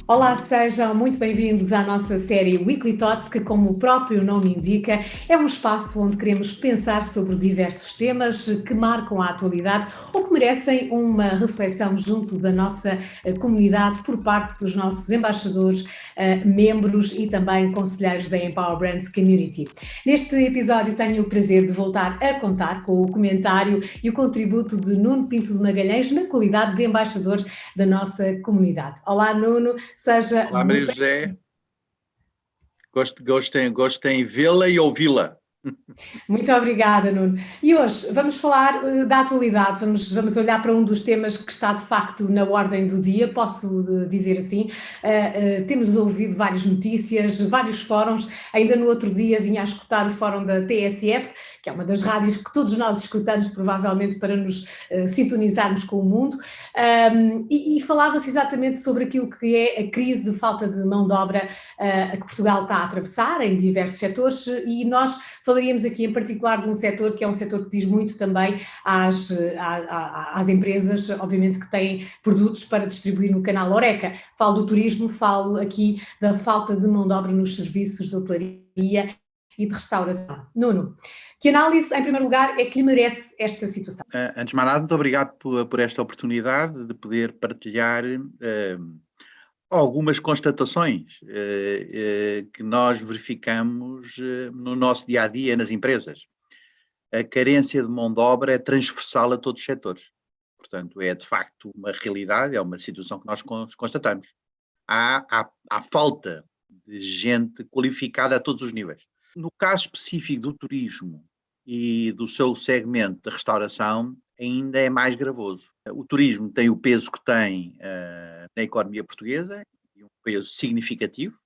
Olá, sejam muito bem-vindos à nossa série Weekly Thoughts, que, como o próprio nome indica, é um espaço onde queremos pensar sobre diversos temas que marcam a atualidade ou que merecem uma reflexão junto da nossa comunidade por parte dos nossos embaixadores, membros e também conselheiros da Empower Brands Community. Neste episódio tenho o prazer de voltar a contar com o comentário e o contributo de Nuno Pinto de Magalhães na qualidade de embaixador da nossa comunidade. Olá, Nuno. Seja Olá, Maria José. Gosto em vê-la e ouvi-la. Muito obrigada, Nuno. E hoje vamos falar da atualidade, vamos olhar para um dos temas que está de facto na ordem do dia, posso dizer assim. Temos ouvido várias notícias, vários fóruns, ainda no outro dia vinha a escutar o fórum da TSF, que é uma das rádios que todos nós escutamos provavelmente para nos sintonizarmos com o mundo, e falava-se exatamente sobre aquilo que é a crise de falta de mão de obra que Portugal está a atravessar em diversos setores, e nós falaríamos aqui em particular de um setor que é um setor que diz muito também às empresas, obviamente, que têm produtos para distribuir no canal Horeca. Falo do turismo, falo aqui da falta de mão de obra nos serviços de hotelaria e de restauração. Nuno, que análise, em primeiro lugar, é que lhe merece esta situação? Antes de mais nada, muito obrigado por esta oportunidade de poder partilhar algumas constatações que nós verificamos no nosso dia-a-dia nas empresas. A carência de mão de obra é transversal a todos os setores. Portanto, é de facto uma realidade, é uma situação que nós constatamos. Há falta de gente qualificada a todos os níveis. No caso específico do turismo e do seu segmento de restauração, ainda é mais gravoso. O turismo tem o peso que tem na economia portuguesa, e um peso significativo,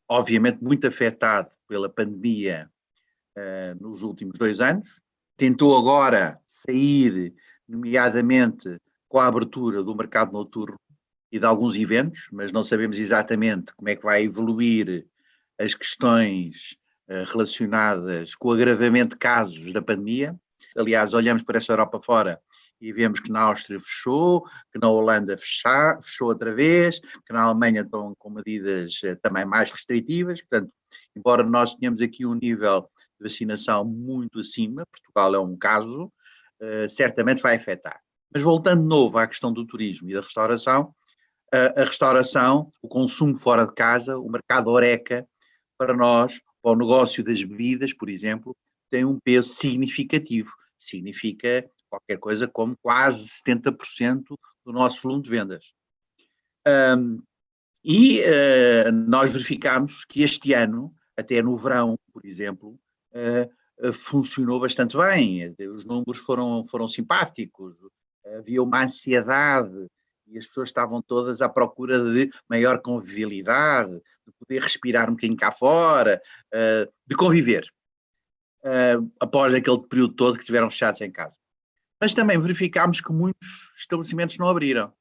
obviamente muito afetado pela pandemia nos últimos 2 anos. Tentou agora sair, nomeadamente com a abertura do mercado noturno e de alguns eventos, mas não sabemos exatamente como é que vai evoluir as questões relacionadas com o agravamento de casos da pandemia. Aliás, olhamos para essa Europa fora e vemos que na Áustria fechou, que na Holanda fechou outra vez, que na Alemanha estão com medidas também mais restritivas. Portanto, embora nós tenhamos aqui um nível de vacinação muito acima, Portugal é um caso, certamente vai afetar. Mas voltando de novo à questão do turismo e da restauração, a restauração, o consumo fora de casa, o mercado Horeca, para nós, para o negócio das bebidas, por exemplo, tem um peso significativo. Significa qualquer coisa como quase 70% do nosso volume de vendas. Nós verificamos que este ano, até no verão, por exemplo, funcionou bastante bem. Os números foram simpáticos, havia uma ansiedade e as pessoas estavam todas à procura de maior convivialidade, de poder respirar um bocadinho cá fora, de conviver, após aquele período todo que estiveram fechados em casa. Mas também verificámos que muitos estabelecimentos não abriram.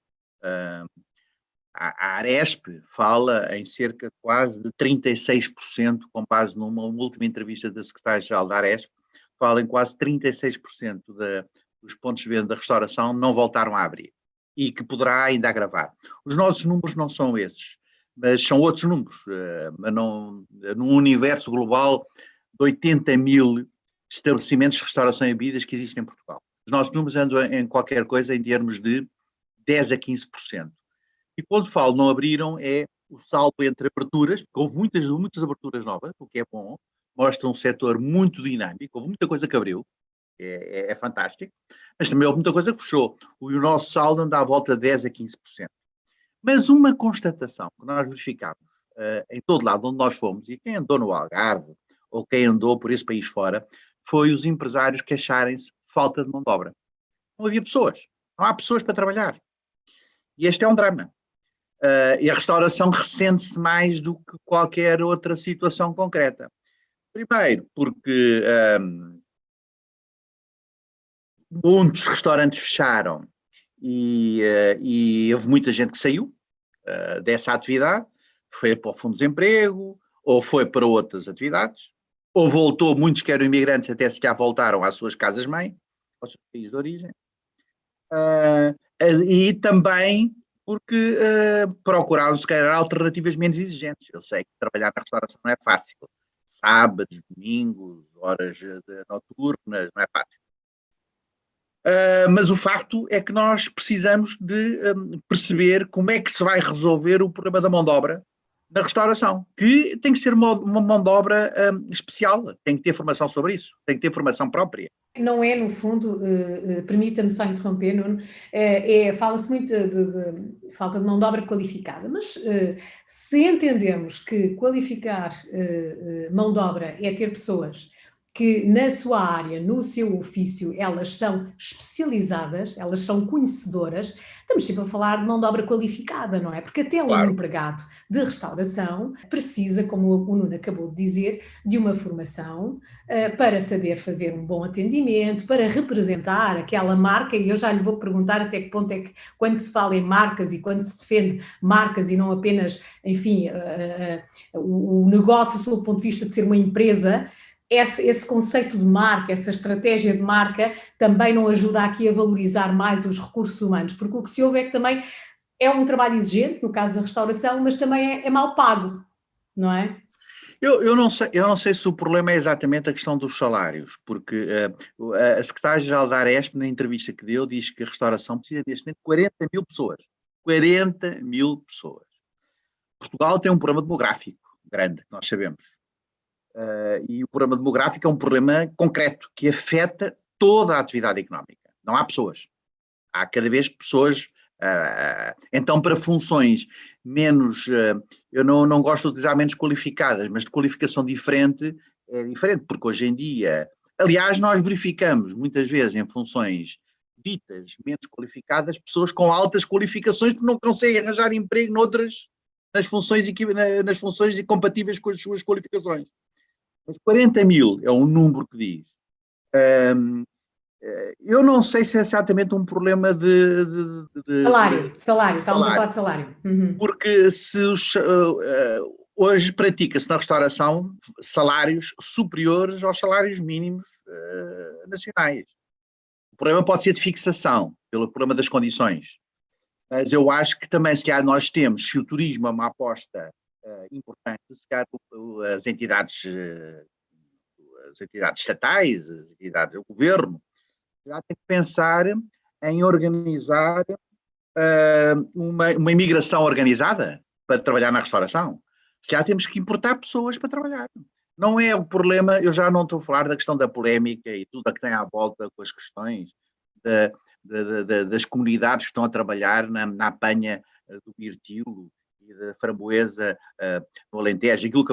A Aresp fala em cerca de quase de 36%, com base numa última entrevista da secretária-geral da Aresp, fala em quase 36% dos pontos de venda da restauração não voltaram a abrir e que poderá ainda agravar. Os nossos números não são esses, mas são outros números. Num universo global de 80 mil estabelecimentos de restauração e bebidas que existem em Portugal. Os nossos números andam em qualquer coisa em termos de 10 a 15%. E quando falo não abriram, é o salto entre aberturas, porque houve muitas aberturas novas, o que é bom, mostra um setor muito dinâmico, houve muita coisa que abriu, é fantástico, mas também houve muita coisa que fechou. O nosso saldo anda à volta de 10 a 15%. Mas uma constatação que nós verificamos em todo lado onde nós fomos, e quem andou no Algarve, ou quem andou por esse país fora, foi os empresários queixarem-se de falta de mão de obra. Não havia pessoas, não há pessoas para trabalhar. E este é um drama. E a restauração ressente-se mais do que qualquer outra situação concreta. Primeiro, porque muitos restaurantes fecharam e houve muita gente que saiu dessa atividade, foi para o Fundo de Desemprego, ou foi para outras atividades, ou voltou, muitos que eram imigrantes até se já voltaram às suas casas-mãe, aos seus países de origem. E também porque procuraram, se calhar, alternativas menos exigentes. Eu sei que trabalhar na restauração não é fácil. Sábados, domingos, horas noturnas, não é fácil. Mas o facto é que nós precisamos de perceber como é que se vai resolver o problema da mão de obra na restauração, que tem que ser uma mão de obra especial, tem que ter formação sobre isso, tem que ter formação própria. Não é, no fundo, permita-me só interromper, Nuno, fala-se muito de falta de mão de obra qualificada, mas se entendemos que qualificar mão de obra é ter pessoas que na sua área, no seu ofício, elas são especializadas, elas são conhecedoras, estamos sempre a falar de mão de obra qualificada, não é? Porque até um empregado de restauração precisa, como o Nuno acabou de dizer, de uma formação para saber fazer um bom atendimento, para representar aquela marca, e eu já lhe vou perguntar até que ponto é que, quando se fala em marcas e quando se defende marcas e não apenas, enfim, o negócio sob o ponto de vista de ser uma empresa, esse conceito de marca, essa estratégia de marca, também não ajuda aqui a valorizar mais os recursos humanos, porque o que se ouve é que também é um trabalho exigente, no caso da restauração, mas também é mal pago, não é? Eu não sei se o problema é exatamente a questão dos salários, porque a secretária-geral da Aresp, na entrevista que deu, diz que a restauração precisa neste momento de 40 mil pessoas. 40 mil pessoas. Portugal tem um problema demográfico grande, que nós sabemos. E o problema demográfico é um problema concreto, que afeta toda a atividade económica. Não há pessoas. Há cada vez pessoas. Então, para funções menos, eu não gosto de utilizar menos qualificadas, mas de qualificação diferente, é diferente, porque hoje em dia, aliás, nós verificamos muitas vezes em funções ditas menos qualificadas, pessoas com altas qualificações que não conseguem arranjar emprego noutras, nas funções incompatíveis com as suas qualificações. Mas 40 mil é um número que diz. Eu não sei se é exatamente um problema de salário, estávamos a falar de salário. Uhum. Porque hoje pratica-se na restauração salários superiores aos salários mínimos nacionais. O problema pode ser de fixação, pelo problema das condições. Mas eu acho que também, se calhar, nós temos, se o turismo é uma aposta importante, se calhar as entidades estatais, as entidades do governo, já tem que pensar em organizar uma imigração organizada para trabalhar na restauração. Já temos que importar pessoas para trabalhar. Não é o problema, eu já não estou a falar da questão da polémica e tudo a que tem à volta com as questões das comunidades que estão a trabalhar na apanha do mirtilo e da framboesa no Alentejo, aquilo que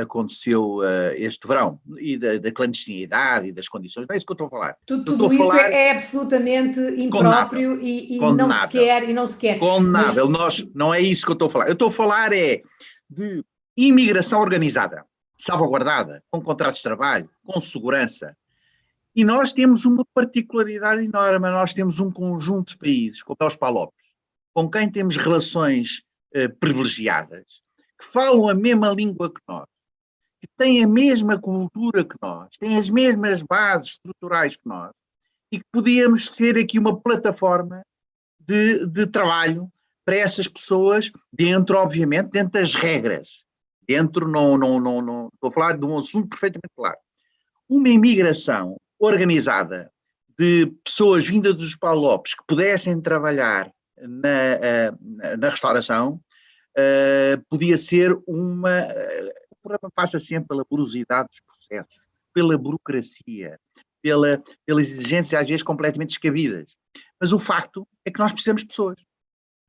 aconteceu este verão, e da clandestinidade e das condições, não é isso que eu estou a falar. Tudo isso é absolutamente impróprio e não se quer. Condenável, não é isso que eu estou a falar. Eu estou a falar de imigração organizada, salvaguardada, com contratos de trabalho, com segurança. E nós temos uma particularidade enorme, nós temos um conjunto de países, como é os PALOPs, com quem temos relações privilegiadas, que falam a mesma língua que nós, que têm a mesma cultura que nós, têm as mesmas bases estruturais que nós, e que podíamos ser aqui uma plataforma de trabalho para essas pessoas, obviamente, dentro das regras. Não estou a falar de um assunto perfeitamente claro. Uma imigração organizada de pessoas vindas dos PALOPs que pudessem trabalhar na restauração, podia ser o problema passa sempre pela porosidade dos processos, pela burocracia, pelas exigências às vezes completamente descabidas. Mas o facto é que nós precisamos de pessoas.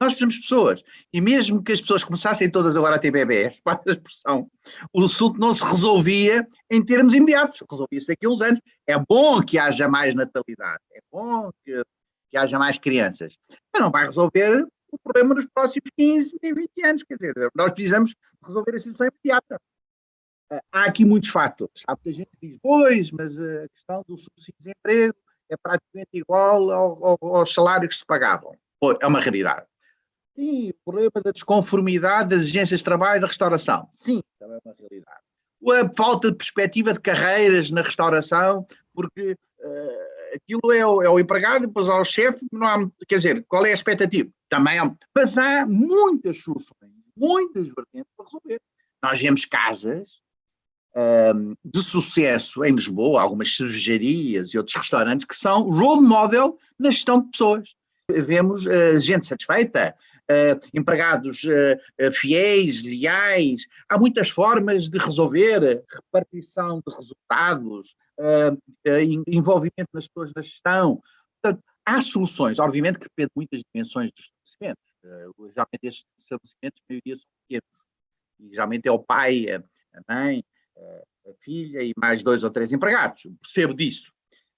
Nós precisamos de pessoas. E mesmo que as pessoas começassem todas agora a ter bebés, para a expressão, o assunto não se resolvia em termos imediatos. Resolvia-se daqui a uns anos. É bom que haja mais natalidade. É bom que haja mais crianças. Mas não vai resolver o problema nos próximos 15 e 20 anos. Quer dizer, nós precisamos resolver a situação imediata. Há aqui muitos fatores. Há muita gente que diz, pois, mas a questão do subsídio de desemprego é praticamente igual aos salários que se pagavam. Pois, é uma realidade. Sim, o problema da desconformidade das exigências de trabalho da restauração. Sim, também é uma realidade. A falta de perspectiva de carreiras na restauração, porque aquilo é o empregado, depois há o chefe, não há, quer dizer, qual é a expectativa? Também mas há muitas soluções, muitas vertentes para resolver. Nós vemos casas de sucesso em Lisboa, algumas cervejarias e outros restaurantes que são role model na gestão de pessoas. Vemos gente satisfeita, empregados fiéis, leais. Há muitas formas de resolver, repartição de resultados, envolvimento das pessoas na gestão. Portanto, há soluções, obviamente que depende muito das dimensões dos estabelecimentos. Geralmente estes estabelecimentos, a maioria são pequenos. E geralmente é o pai, a mãe, a filha e mais 2 ou 3 empregados. Percebo disso.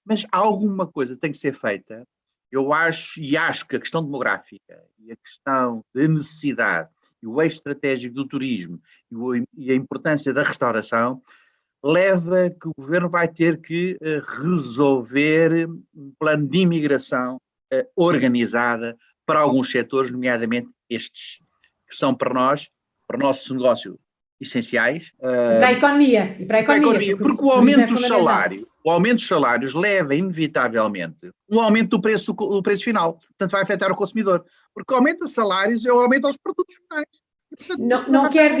Mas alguma coisa tem que ser feita. Eu acho que a questão demográfica e a questão da necessidade e o eixo estratégico do turismo e a importância da restauração leva que o governo vai ter que resolver um plano de imigração organizada para alguns setores, nomeadamente estes, que são para nós, para o nosso negócio, essenciais. Para a economia. E para a economia. Porque o aumento dos salários leva, inevitavelmente, um aumento do preço final. Portanto, vai afetar o consumidor. Porque o aumento de salários é o aumento aos produtos finais. Não quer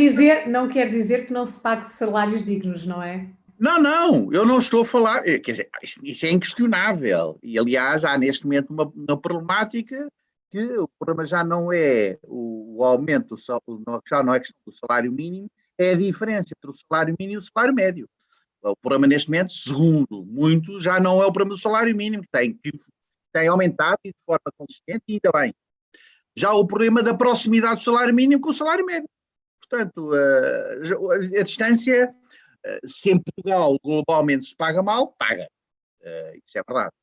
dizer que não se pague salários dignos, não é? Não, eu não estou a falar, quer dizer, isso é inquestionável. E, aliás, há neste momento uma problemática que o problema já não é o aumento, já não é questão do salário mínimo, é a diferença entre o salário mínimo e o salário médio. O problema neste momento, segundo muito, já não é o problema do salário mínimo, tem aumentado e de forma consistente, e ainda bem. Já o problema da proximidade do salário mínimo com o salário médio. Portanto, a distância, se em Portugal globalmente se paga mal, paga. Isso é verdade.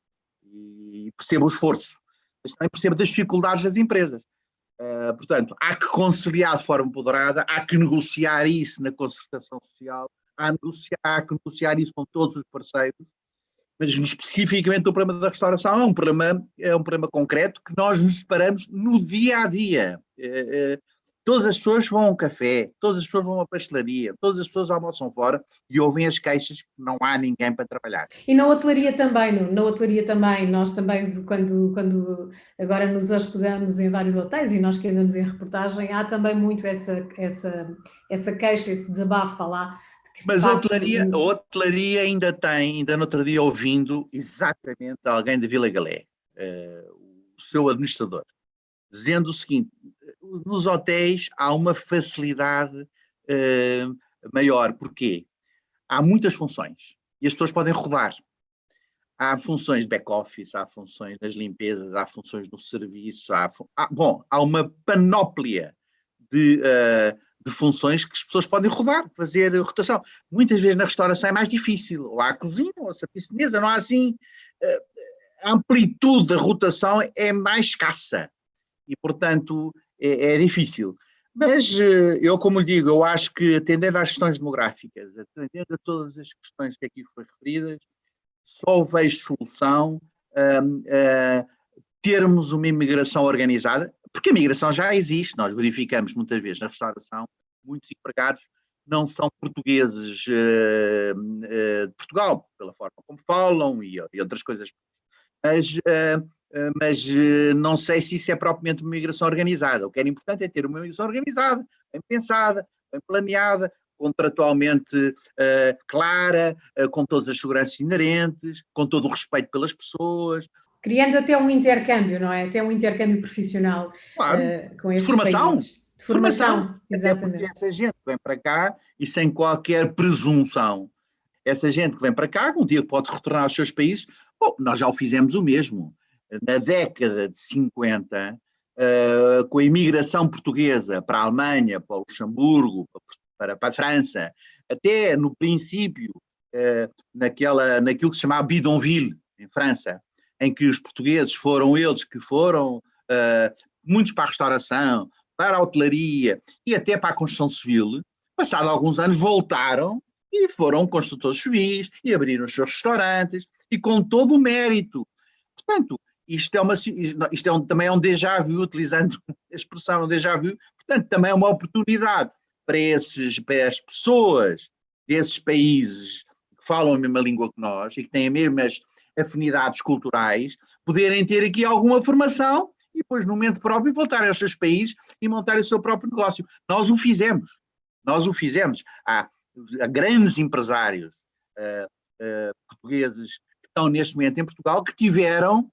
E percebo o esforço, mas também percebo das dificuldades das empresas. Portanto, há que conciliar de forma moderada, há que negociar isso na concertação social, há que negociar isso com todos os parceiros, mas especificamente o problema da restauração é um problema concreto que nós nos deparamos no dia a dia. Todas as pessoas vão a um café, todas as pessoas vão a uma pastelaria, todas as pessoas almoçam fora e ouvem as queixas que não há ninguém para trabalhar. E na hotelaria também, na hotelaria também, nós também, quando agora nos hospedamos em vários hotéis e nós que andamos em reportagem, há também muito essa queixa, esse desabafo lá. Mas a hotelaria ainda no outro dia ouvindo exatamente alguém da Vila Galé, o seu administrador, dizendo o seguinte: nos hotéis há uma facilidade maior. Porquê? Há muitas funções e as pessoas podem rodar. Há funções de back-office, há funções das limpezas, há funções do serviço, há uma panóplia de funções que as pessoas podem rodar, fazer rotação. Muitas vezes na restauração é mais difícil, ou há a cozinha, ou a serviço de mesa, não há assim, a amplitude da rotação é mais escassa e, portanto, é difícil. Mas eu, como lhe digo, eu acho que atendendo às questões demográficas, atendendo a todas as questões que aqui foram referidas, só vejo solução termos uma imigração organizada, porque a imigração já existe, nós verificamos muitas vezes na restauração, muitos empregados não são portugueses de Portugal, pela forma como falam e outras coisas, mas não sei se isso é propriamente uma imigração organizada. O que era importante é ter uma imigração organizada, bem pensada, bem planeada, contratualmente clara, com todas as seguranças inerentes, com todo o respeito pelas pessoas. Criando até um intercâmbio, não é? Até um intercâmbio profissional, claro, com estes países. De formação, exatamente. Porque essa gente vem para cá e sem qualquer presunção. Essa gente que vem para cá, um dia pode retornar aos seus países. Nós já o fizemos o mesmo. Na década de 50, com a imigração portuguesa para a Alemanha, para o Luxemburgo, para a França, até no princípio, naquilo que se chamava Bidonville, em França, em que os portugueses foram eles que foram, muitos para a restauração, para a hotelaria e até para a construção civil, passado alguns anos voltaram e foram construtores civis e abriram os seus restaurantes e com todo o mérito. Portanto, isto também é um déjà vu, utilizando a expressão déjà vu, portanto também é uma oportunidade para as pessoas desses países que falam a mesma língua que nós e que têm as mesmas afinidades culturais, poderem ter aqui alguma formação e depois, no momento próprio, voltarem aos seus países e montarem o seu próprio negócio. Nós o fizemos. Há grandes empresários portugueses que estão neste momento em Portugal que tiveram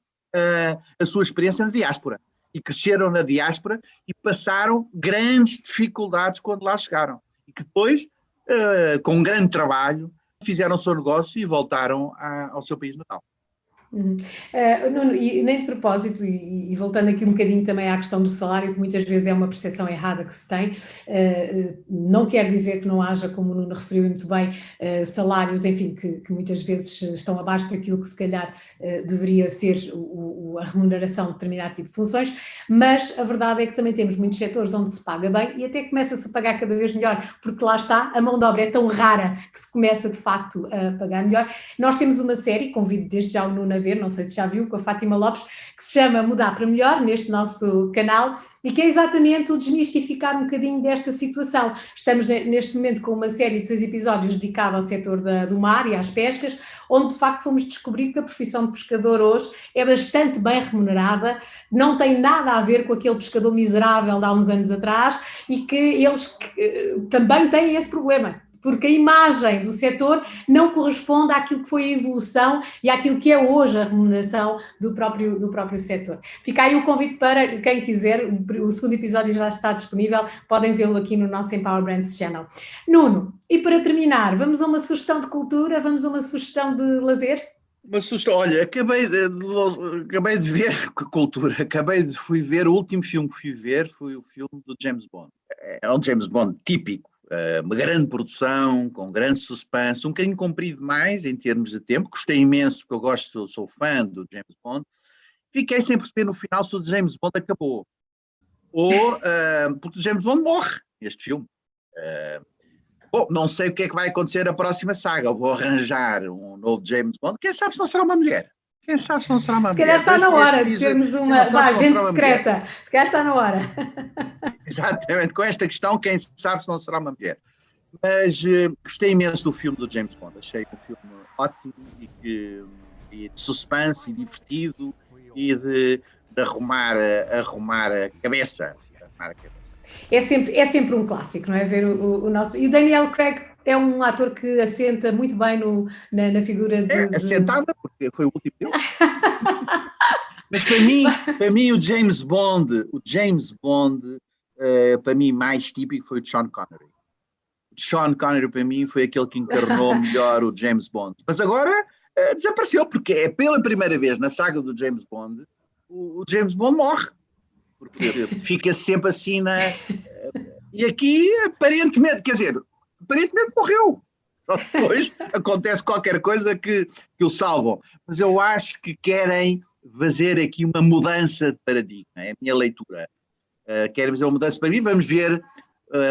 a sua experiência na diáspora e cresceram na diáspora e passaram grandes dificuldades quando lá chegaram. E que depois, com um grande trabalho, fizeram o seu negócio e voltaram ao seu país natal. Nuno, e nem de propósito, e voltando aqui um bocadinho também à questão do salário, que muitas vezes é uma percepção errada que se tem, não quer dizer que não haja, como o Nuno referiu muito bem, salários, enfim, que muitas vezes estão abaixo daquilo que se calhar deveria ser a remuneração de determinado tipo de funções, mas a verdade é que também temos muitos setores onde se paga bem e até começa-se a pagar cada vez melhor, porque lá está, a mão de obra é tão rara que se começa de facto a pagar melhor. Nós temos uma série, convido desde já o Nuno a ver, não sei se já viu, com a Fátima Lopes, que se chama Mudar para Melhor, neste nosso canal, e que é exatamente o desmistificar um bocadinho desta situação. Estamos neste momento com uma série de 6 episódios dedicada ao setor do mar e às pescas, onde de facto fomos descobrir que a profissão de pescador hoje é bastante bem remunerada, não tem nada a ver com aquele pescador miserável de há uns anos atrás e que eles também têm esse problema, porque a imagem do setor não corresponde àquilo que foi a evolução e àquilo que é hoje a remuneração do próprio setor. Fica aí o convite para quem quiser, o segundo episódio já está disponível, podem vê-lo aqui no nosso Empower Brands Channel. Nuno, e para terminar, vamos a uma sugestão de cultura, vamos a uma sugestão de lazer? Uma sugestão, olha, acabei de ver cultura, fui ver, o último filme que fui ver foi o filme do James Bond. É um James Bond típico. Uma grande produção, com grande suspense, um bocadinho comprido demais em termos de tempo, gostei imenso, porque eu gosto, sou fã do James Bond, fiquei sem perceber no final se o James Bond acabou, ou porque o James Bond morre neste filme. Bom, não sei o que é que vai acontecer na próxima saga, eu vou arranjar um novo James Bond, quem sabe se não será uma mulher. Quem sabe se não será uma mulher. Se calhar está na hora de termos uma agente secreta. Se calhar está na hora. Exatamente, com esta questão, quem sabe se não será uma mulher. Mas gostei imenso do filme do James Bond. Achei um filme ótimo e de suspense e divertido e de arrumar a cabeça. É sempre um clássico, não é? Ver o nosso... E o Daniel Craig é um ator que assenta muito bem na figura de... Assentava, porque foi o último dele. Mas para mim o James Bond, para mim mais típico foi o Sean Connery. O Sean Connery para mim foi aquele que encarnou melhor o James Bond. Mas agora desapareceu, porque é pela primeira vez na saga do James Bond, o James Bond morre. Porque fica sempre assim e aqui aparentemente morreu. Só depois acontece qualquer coisa que o salvam. Mas eu acho que querem fazer aqui uma mudança de paradigma, é a minha leitura. Querem fazer uma mudança de paradigma, vamos ver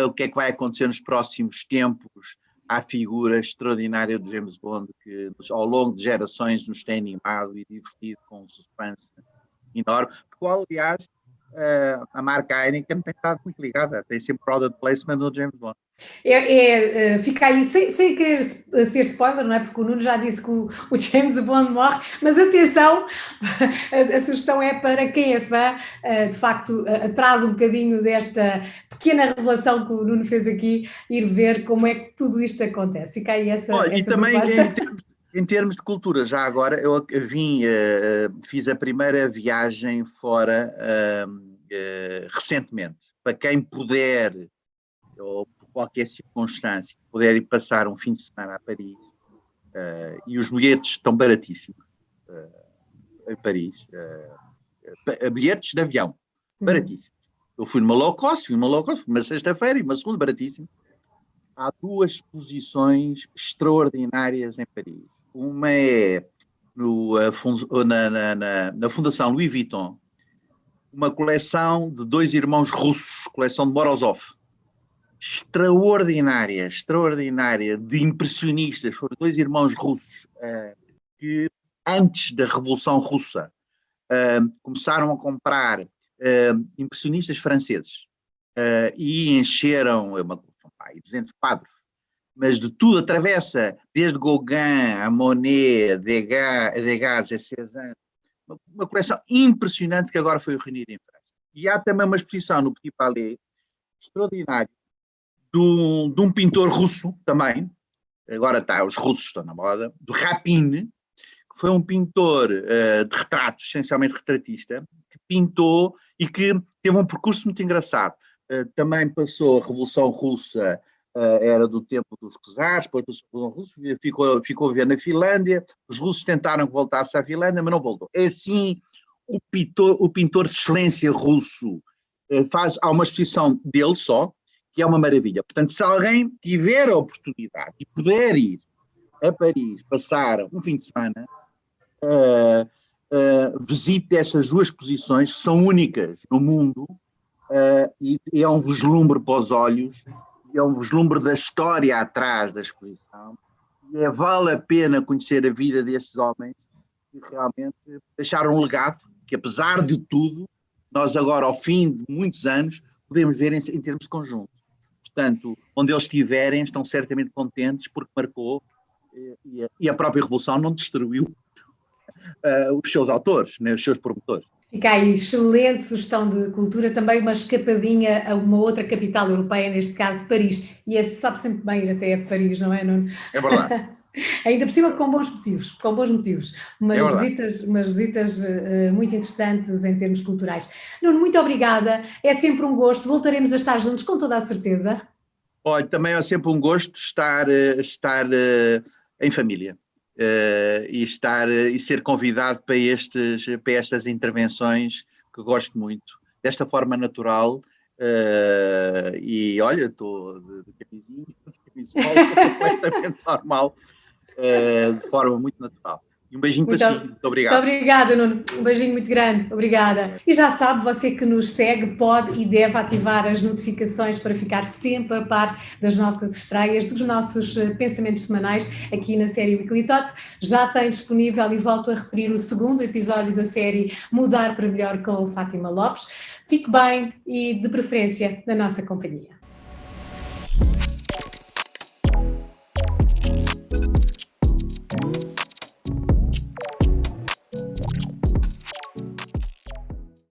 o que é que vai acontecer nos próximos tempos à figura extraordinária do James Bond, que ao longo de gerações nos tem animado e divertido com um suspense enorme, porque aliás a marca Heineken tem estado muito ligada, tem sempre product placement no James Bond. Fica aí, sem querer ser spoiler, não é? Porque o Nuno já disse que o James Bond morre, mas atenção, a sugestão é para quem é fã, de facto, atrás um bocadinho desta pequena revelação que o Nuno fez aqui, ir ver como é que tudo isto acontece. Fica aí essa e também proposta. em termos de cultura, já agora, eu fiz a primeira viagem fora recentemente. Para quem puder, ou por qualquer circunstância, puder ir passar um fim de semana a Paris, e os bilhetes estão baratíssimos, em Paris, bilhetes de avião, baratíssimos. Eu fui numa low cost, uma sexta-feira e uma segunda, baratíssimo. Há 2 exposições extraordinárias em Paris. Uma é na Fundação Louis Vuitton, uma coleção de 2 irmãos russos, coleção de Morozov. Extraordinária, de impressionistas. Foram 2 irmãos russos que, antes da Revolução Russa, começaram a comprar impressionistas franceses e encheram 200 quadros. Mas de tudo atravessa, desde Gauguin, a Monet, a Degas, a Cézanne, uma coleção impressionante que agora foi reunida em França. E há também uma exposição no Petit Palais extraordinária de um pintor russo também, agora os russos estão na moda, do Rapin, que foi um pintor de retratos, essencialmente retratista, que pintou e que teve um percurso muito engraçado. Também passou a Revolução Russa, era do tempo dos czares, depois passou a Revolução Russa, ficou a viver na Finlândia, os russos tentaram que voltasse à Finlândia, mas não voltou. É assim, o pintor de excelência russo, há uma exposição dele só, que é uma maravilha. Portanto, se alguém tiver a oportunidade e puder ir a Paris, passar um fim de semana, visite estas duas exposições, que são únicas no mundo, e é um vislumbre para os olhos, é um vislumbre da história atrás da exposição, e vale a pena conhecer a vida destes homens que realmente deixaram um legado, que apesar de tudo, nós agora, ao fim de muitos anos, podemos ver em termos de conjunto. Portanto, onde eles estiverem, estão certamente contentes porque marcou, e a própria Revolução não destruiu os seus autores, né, os seus promotores. Fica aí, excelente sugestão de cultura, também uma escapadinha a uma outra capital europeia, neste caso Paris, e sabe sempre bem ir até a Paris, não é, Nuno? É verdade. Ainda por cima com bons motivos, umas visitas muito interessantes em termos culturais. Nuno, muito obrigada, é sempre um gosto, voltaremos a estar juntos com toda a certeza. Olha, também é sempre um gosto estar em família. E ser convidado para estas intervenções que gosto muito, desta forma natural, e olha, estou de camisola, completamente normal, de forma muito natural. E um beijinho para si, muito obrigado. Muito obrigada, Nuno. Um beijinho muito grande. Obrigada. E já sabe, você que nos segue pode e deve ativar as notificações para ficar sempre a par das nossas estreias, dos nossos pensamentos semanais aqui na série Weekly Thoughts. Já tem disponível, e volto a referir, o segundo episódio da série Mudar para Melhor com Fátima Lopes. Fique bem e, de preferência, na nossa companhia.